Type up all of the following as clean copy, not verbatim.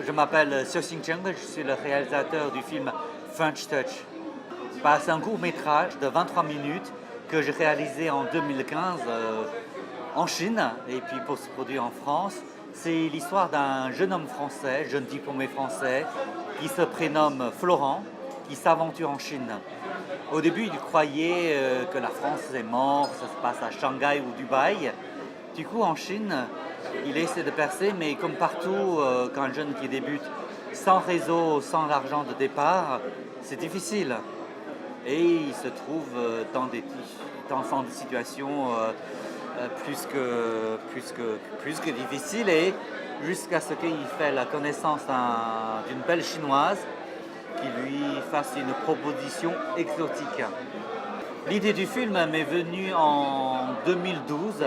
Je m'appelle Xiao Xingcheng, je suis le réalisateur du film French Touch. C'est un court métrage de 23 minutes que j'ai réalisé en 2015 en Chine et puis post-produit en France. C'est l'histoire d'un jeune homme français, jeune diplômé français, qui se prénomme Florent, qui s'aventure en Chine. Au début, il croyait que la France est morte, ça se passe à Shanghai ou Dubaï. Du coup, en Chine, il essaie de percer, mais comme partout, quand un jeune qui débute, sans réseau, sans l'argent de départ, c'est difficile. Et il se trouve dans des situations plus que difficiles, et jusqu'à ce qu'il fait la connaissance d'une belle chinoise qui lui fasse une proposition exotique. L'idée du film m'est venue en 2012,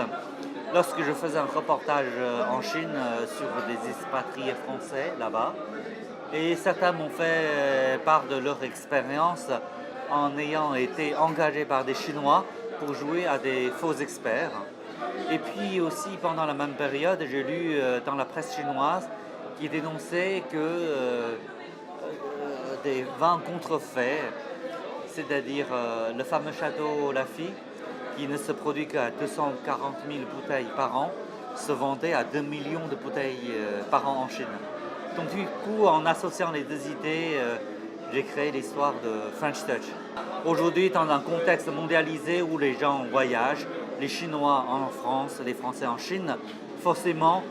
lorsque je faisais un reportage en Chine sur des expatriés français là-bas. Et certains m'ont fait part de leur expérience en ayant été engagés par des Chinois pour jouer à des faux experts. Et puis aussi, pendant la même période, j'ai lu dans la presse chinoise qui dénonçait que des vins contrefaits, c'est-à-dire le fameux château Lafite, qui ne se produit qu'à 240 000 bouteilles par an, se vendait à 2 millions de bouteilles par an en Chine. Donc du coup, en associant les deux idées, j'ai créé l'histoire de French Touch. Aujourd'hui, dans un contexte mondialisé où les gens voyagent, les Chinois en France, les Français en Chine, forcément,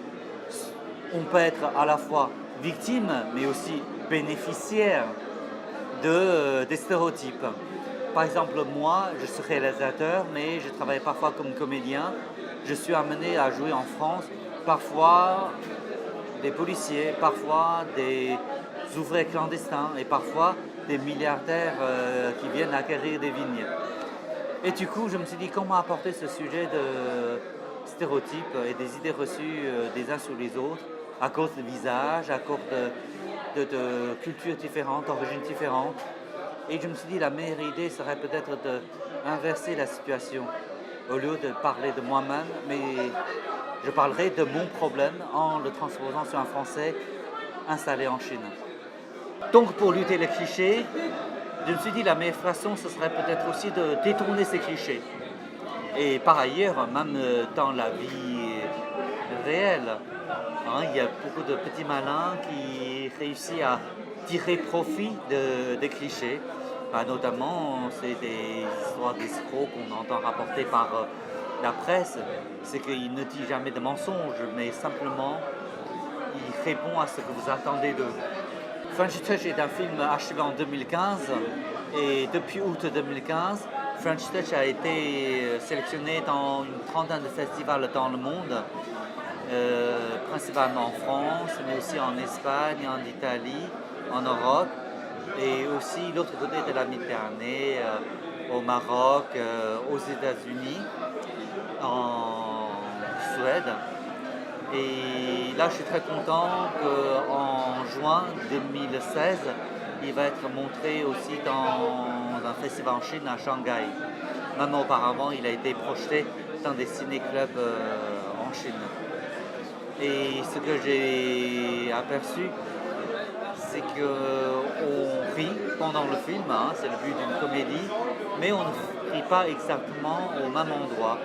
on peut être à la fois victime, mais aussi bénéficiaire des stéréotypes. Par exemple, moi, je suis réalisateur, mais je travaille parfois comme comédien. Je suis amené à jouer en France, parfois des policiers, parfois des ouvriers clandestins et parfois des milliardaires qui viennent acquérir des vignes. Et du coup, je me suis dit comment apporter ce sujet de stéréotypes et des idées reçues des uns sur les autres à cause de visages, à cause de cultures différentes, d'origines différentes. Et je me suis dit la meilleure idée serait peut-être d'inverser la situation. Au lieu de parler de moi-même, mais je parlerai de mon problème en le transposant sur un Français installé en Chine. Donc pour lutter les clichés, je me suis dit la meilleure façon, ce serait peut-être aussi de détourner ces clichés. Et par ailleurs, même dans la vie réelle, il y a beaucoup de petits malins qui réussissent à tirer profit des clichés. Notamment, c'est des histoires d'escrocs qu'on entend rapporter par la presse. C'est qu'il ne dit jamais de mensonges, mais simplement, il répond à ce que vous attendez d'eux. French Touch est un film achevé en 2015, et depuis août 2015, French Touch a été sélectionné dans une trentaine de festivals dans le monde, principalement en France, mais aussi en Espagne, en Italie, en Europe, et aussi l'autre côté de la Méditerranée, au Maroc, aux États-Unis, en Suède. Et là, je suis très content qu'en juin 2016, il va être montré aussi dans un festival en Chine, à Shanghai. Même auparavant, il a été projeté dans des ciné-clubs en Chine. Et ce que j'ai aperçu, c'est qu'on rit pendant le film, c'est le but d'une comédie, mais on ne rit pas exactement au même endroit.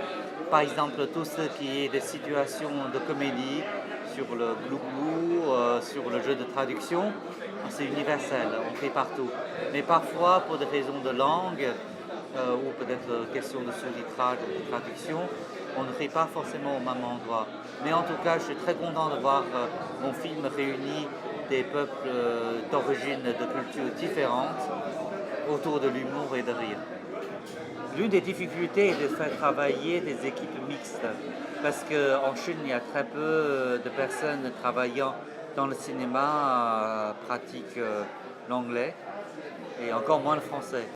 Par exemple, tout ce qui est des situations de comédie, sur le glou-glou, sur le jeu de traduction, c'est universel, on fait partout. Mais parfois, pour des raisons de langue, ou peut-être question de sous-titrage ou de traduction, on ne fait pas forcément au même endroit. Mais en tout cas, je suis très content de voir mon film réunit des peuples d'origines, de cultures différentes autour de l'humour et de rire. L'une des difficultés est de faire travailler des équipes mixtes, parce qu'en Chine, il y a très peu de personnes travaillant dans le cinéma pratiquent l'anglais et encore moins le français.